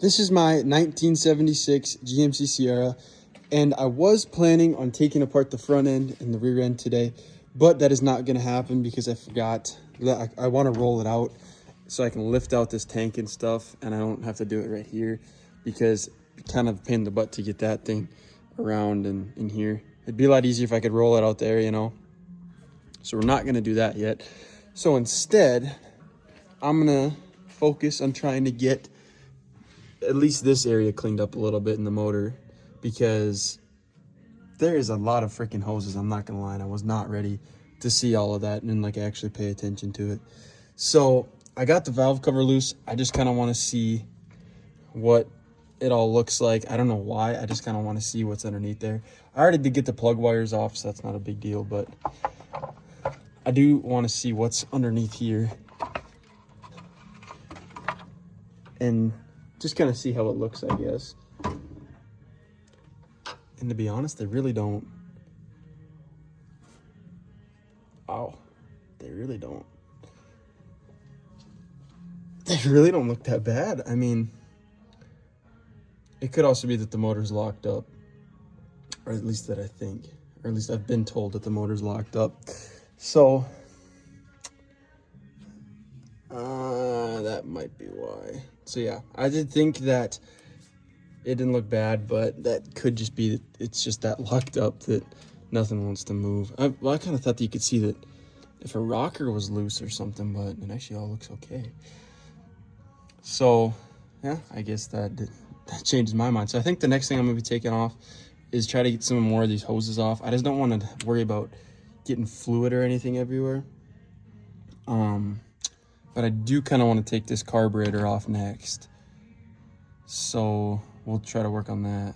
This is my 1976 GMC Sierra, and I was planning on taking apart the front end and the rear end today, but that is not going to happen because I forgot that I want to roll it out so I can lift out this tank and stuff, and I don't have to do it right here because it's kind of a pain in the butt to get that thing around and in here. It'd be a lot easier if I could roll it out there, you know. So we're not going to do that yet. So instead, I'm going to focus on trying to get at least this area cleaned up a little bit in the motor, because there is a lot of freaking hoses. I'm not gonna lie, and I was not ready to see all of that and like actually pay attention to it. So I got the valve cover loose. I just kind of want to see what it all looks like. I don't know why, I just kind of want to see what's underneath there. I already did get the plug wires off, so that's not a big deal, but I do want to see what's underneath here and just kind of see how it looks, I guess. And to be honest, they really don't. Wow, they really don't. They really don't look that bad. I mean, it could also be that the motor's locked up, or at least that I think, or at least I've been told that the motor's locked up. So, that might be why. So yeah, I did think that it didn't look bad, but that could just be that it's just that locked up that nothing wants to move. I kind of thought that you could see that if a rocker was loose or something, but it actually all looks okay. So yeah, I guess that changes my mind. So I think the next thing I'm gonna be taking off is try to get some more of these hoses off. I just don't want to worry about getting fluid or anything everywhere. But I do kind of want to take this carburetor off next. So we'll try to work on that.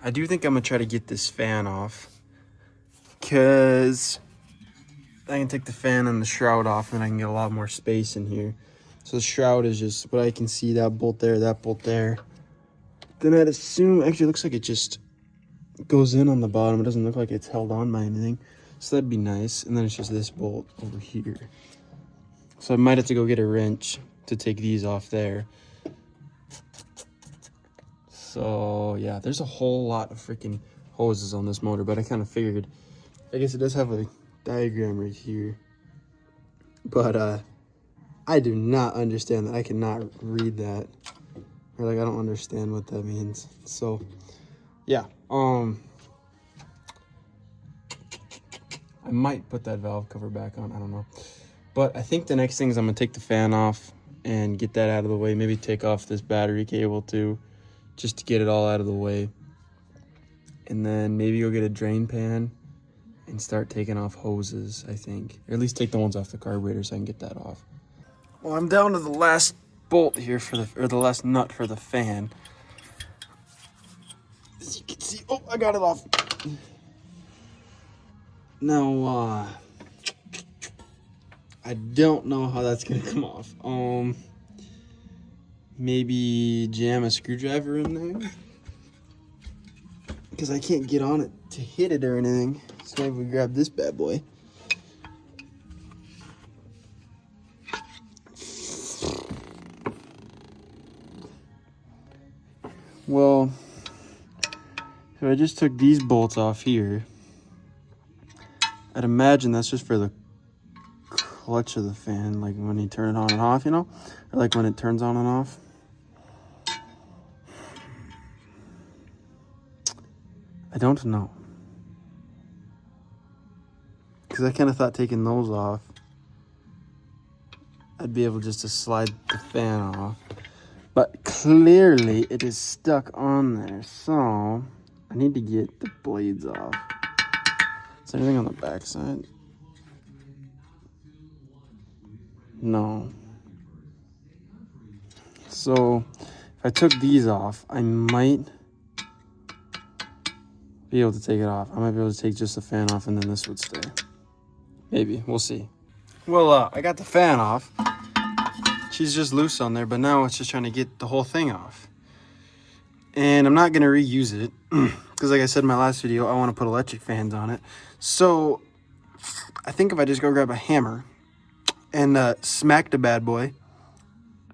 I do think I'm gonna try to get this fan off, because I can take the fan and the shroud off and I can get a lot more space in here. So the shroud is just what I can see, that bolt there, that bolt there. Then I'd assume, actually it looks like it just goes in on the bottom. It doesn't look like it's held on by anything. So that'd be nice. And then it's just this bolt over here. So I might have to go get a wrench to take these off there. So yeah, there's a whole lot of freaking hoses on this motor, but I kind of figured, I guess it does have a diagram right here, but I do not understand that. I cannot read that, or like I don't understand what that means. So yeah, I might put that valve cover back on, I don't know. But I think the next thing is I'm gonna take the fan off and get that out of the way. Maybe take off this battery cable too, just to get it all out of the way. And then maybe go get a drain pan and start taking off hoses, I think. Or at least take the ones off the carburetor so I can get that off. Well, I'm down to the last bolt here or the last nut for the fan. As you can see, oh, I got it off. Now, I don't know how that's gonna come off. Maybe jam a screwdriver in there, because I can't get on it to hit it or anything. So maybe we grab this bad boy. Well, if I just took these bolts off here, I'd imagine that's just for the clutch of the fan, like when you turn it on and off, you know, or like when it turns on and off. I don't know, because I kind of thought taking those off, I'd be able just to slide the fan off, but clearly it is stuck on there, so I need to get the blades off. Is there anything on the back side? No. So if I took these off, I might be able to take it off. I might be able to take just the fan off and then this would stay. Maybe, we'll see. Well, I got the fan off. She's just loose on there, but now it's just trying to get the whole thing off. And I'm not gonna reuse it, because like I said in my last video, I wanna put electric fans on it. So I think if I just go grab a hammer and smack the bad boy,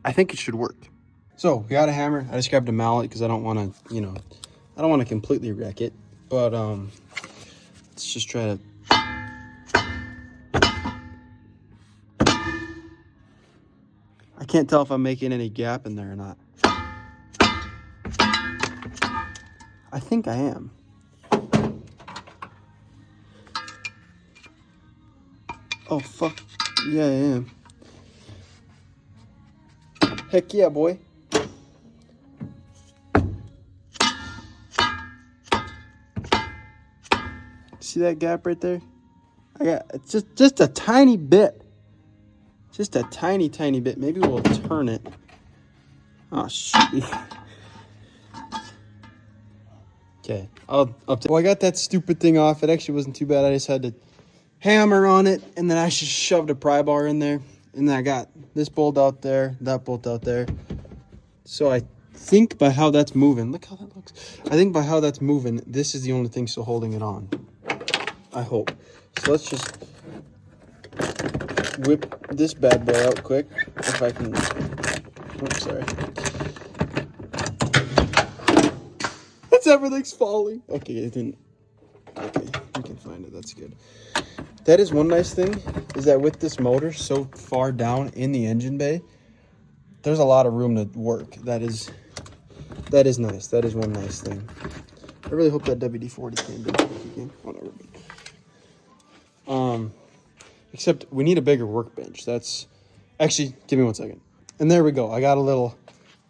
I think it should work. So we got a hammer. I just grabbed a mallet because I don't want to, you know, I don't want to completely wreck it. But let's just try to. I can't tell if I'm making any gap in there or not. I think I am. Oh, fuck. Yeah, I am. Heck yeah, boy. See that gap right there? I got it's just a tiny bit. Just a tiny bit. Maybe we'll turn it. Oh, shit. Okay. Well, I got that stupid thing off. It actually wasn't too bad. I just had to hammer on it, and then I just shoved a pry bar in there. And then I got this bolt out there, that bolt out there. So I think by how that's moving, look how that looks. I think by how that's moving, this is the only thing still holding it on. I hope. So let's just whip this bad boy out quick. If I can. Oops, sorry. Everything's falling. Okay, it didn't. Okay, we can find it. That's good. That is one nice thing, is that with this motor so far down in the engine bay, there's a lot of room to work. That is nice. That is one nice thing. I really hope that WD-40 came in. Whatever. Except we need a bigger workbench. That's actually, give me 1 second. And there we go. I got a little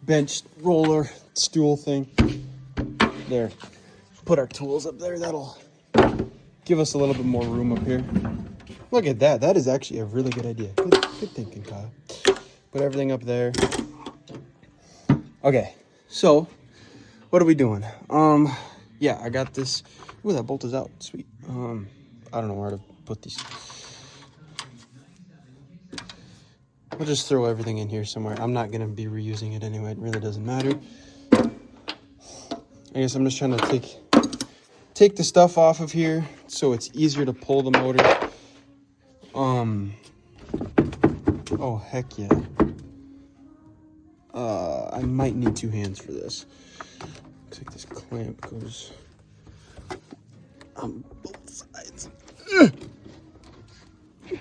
bench roller stool thing. There. Put our tools up there. That'll give us a little bit more room up here. Look at that. That is actually a really good idea. Good thinking, Kyle. Put everything up there. Okay. So, what are we doing? Yeah, I got this. Ooh, that bolt is out. Sweet. I don't know where to put these. We'll just throw everything in here somewhere. I'm not going to be reusing it anyway. It really doesn't matter. I guess I'm just trying to take the stuff off of here so it's easier to pull the motor. Oh, heck yeah. I might need 2 hands for this. Looks like this clamp goes on both sides.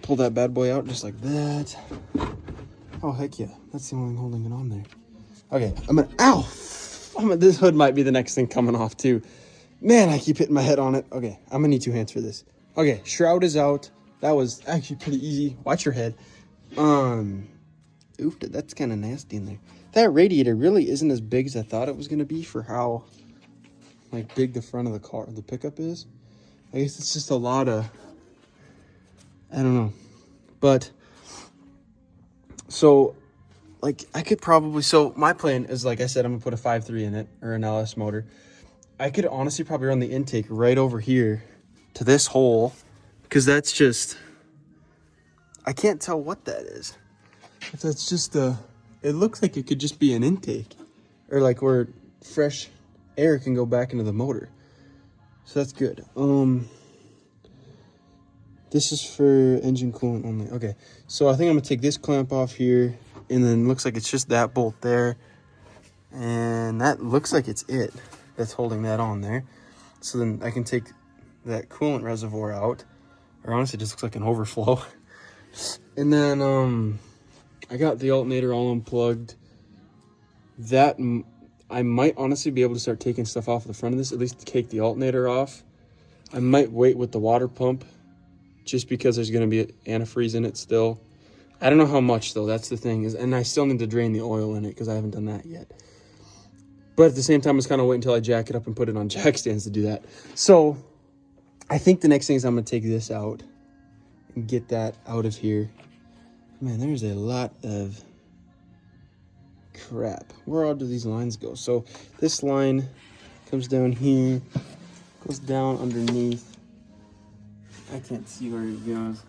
Pull that bad boy out just like that. Oh, heck yeah. That's the only thing holding it on there. Okay, ow! This hood might be the next thing coming off too. Man, I keep hitting my head on it. Okay, I'm gonna need 2 hands for this. Okay, shroud is out. That was actually pretty easy. Watch your head. Oof, that's kind of nasty in there. That radiator really isn't as big as I thought it was gonna be for how like big the front of the car, the pickup is. I guess it's just a lot of, I don't know. But so like I could probably, so my plan is, like I said, I'm gonna put a 5.3 in it, or an LS motor. I could honestly probably run the intake right over here to this hole, because that's just, I can't tell what that is. That's just it looks like it could just be an intake, or like where fresh air can go back into the motor. So that's good. This is for engine coolant only. Okay, so I think I'm gonna take this clamp off here, and then looks like it's just that bolt there, and that looks like it's it that's holding that on there. So then I can take that coolant reservoir out, or honestly it just looks like an overflow. And then I got the alternator all unplugged. That I might honestly be able to start taking stuff off the front of this, at least take the alternator off. I might wait with the water pump, just because there's going to be antifreeze in it still. I don't know how much though, that's the thing, and I still need to drain the oil in it because I haven't done that yet. But at the same time, I was kind of waiting until I jack it up and put it on jack stands to do that. So I think the next thing is I'm going to take this out and get that out of here. Man, there's a lot of crap. Where all do these lines go? So this line comes down here, goes down underneath. I can't see where it goes.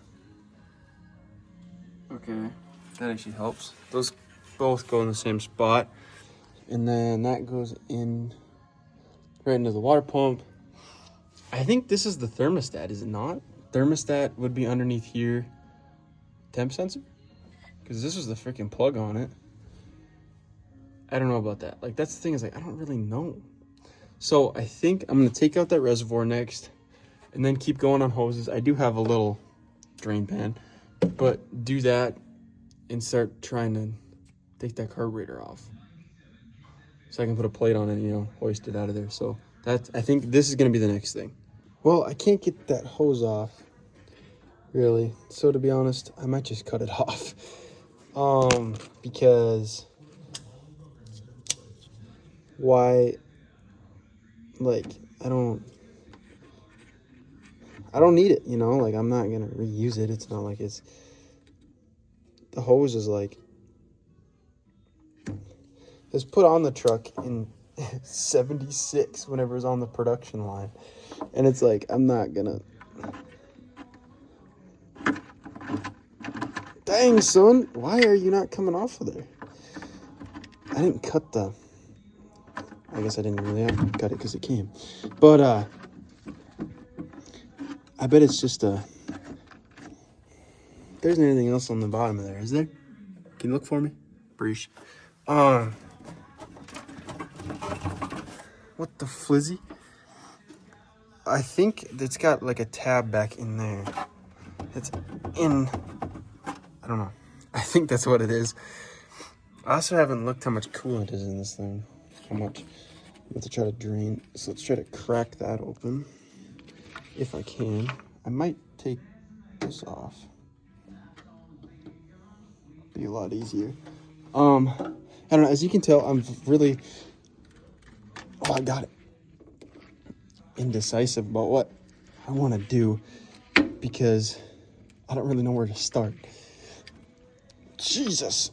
Okay, that actually helps. Those both go in the same spot. And then that goes in right into the water pump. I think this is the thermostat, is it not? Thermostat would be underneath here. Temp sensor? Because this was the freaking plug on it. I don't know about that. Like, that's the thing, is like, I don't really know. So I think I'm going to take out that reservoir next and then keep going on hoses. I do have a little drain pan, but do that and start trying to take that carburetor off so I can put a plate on it and, you know, hoist it out of there. So that's, I think this is going to be the next thing. Well, I can't get that hose off, really. So to be honest, I might just cut it off. Because why, like, I don't need it, you know? Like, I'm not going to reuse it. It's not like it's, the hose is like, it was put on the truck in 76 whenever it was on the production line. And it's like, I'm not gonna. Dang, son, why are you not coming off of there? I didn't cut the, I guess I didn't really have to cut it because it came. But I bet it's just a, there isn't anything else on the bottom of there, is there? Can you look for me? Breesh. What the flizzy? I think it's got like a tab back in there. It's in, I don't know. I think that's what it is. I also haven't looked how much coolant is in this thing. How much? I'm going to try to drain. So let's try to crack that open. If I can. I might take this off. Be a lot easier. I don't know. As you can tell, I'm really, oh, I got it. Indecisive about what I want to do because I don't really know where to start. Jesus.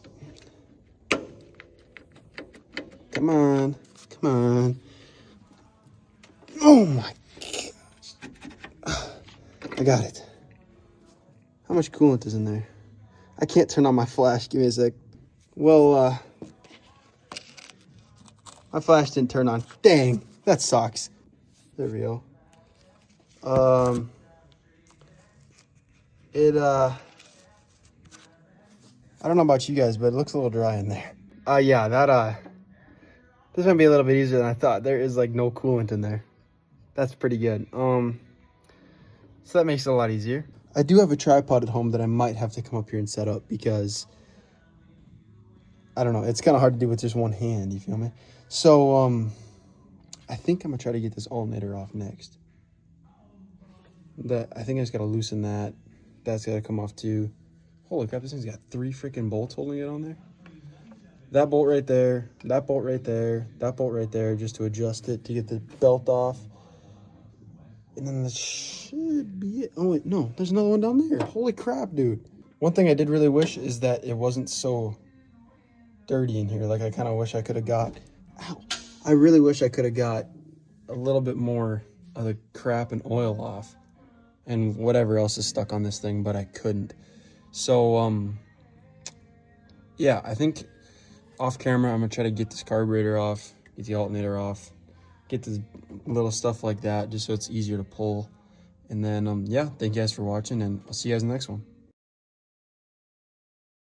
Come on. Come on. Oh my gosh. I got it. How much coolant is in there? I can't turn on my flash. Give me a sec. Well, my flash didn't turn on. Dang, that sucks. There we go. I don't know about you guys, but it looks a little dry in there. Yeah, that, this might be a little bit easier than I thought. There is like no coolant in there. That's pretty good. So that makes it a lot easier. I do have a tripod at home that I might have to come up here and set up because, I don't know, it's kind of hard to do with just one hand, you feel me? So, I think I'm gonna try to get this alternator off next. I think I just gotta loosen that. That's gotta come off too. Holy crap, this thing's got 3 freaking bolts holding it on there. That bolt right there, that bolt right there, that bolt right there, just to adjust it, to get the belt off. And then that should be it. Oh wait, no, there's another one down there. Holy crap, dude. One thing I did really wish is that it wasn't so dirty in here. Like, I kind of wish I could have got, ow. I really wish I could have got a little bit more of the crap and oil off and whatever else is stuck on this thing, but I couldn't. So, yeah, I think off camera, I'm gonna try to get this carburetor off, get the alternator off, get this little stuff like that, just so it's easier to pull. And then, yeah, thank you guys for watching, and I'll see you guys in the next one.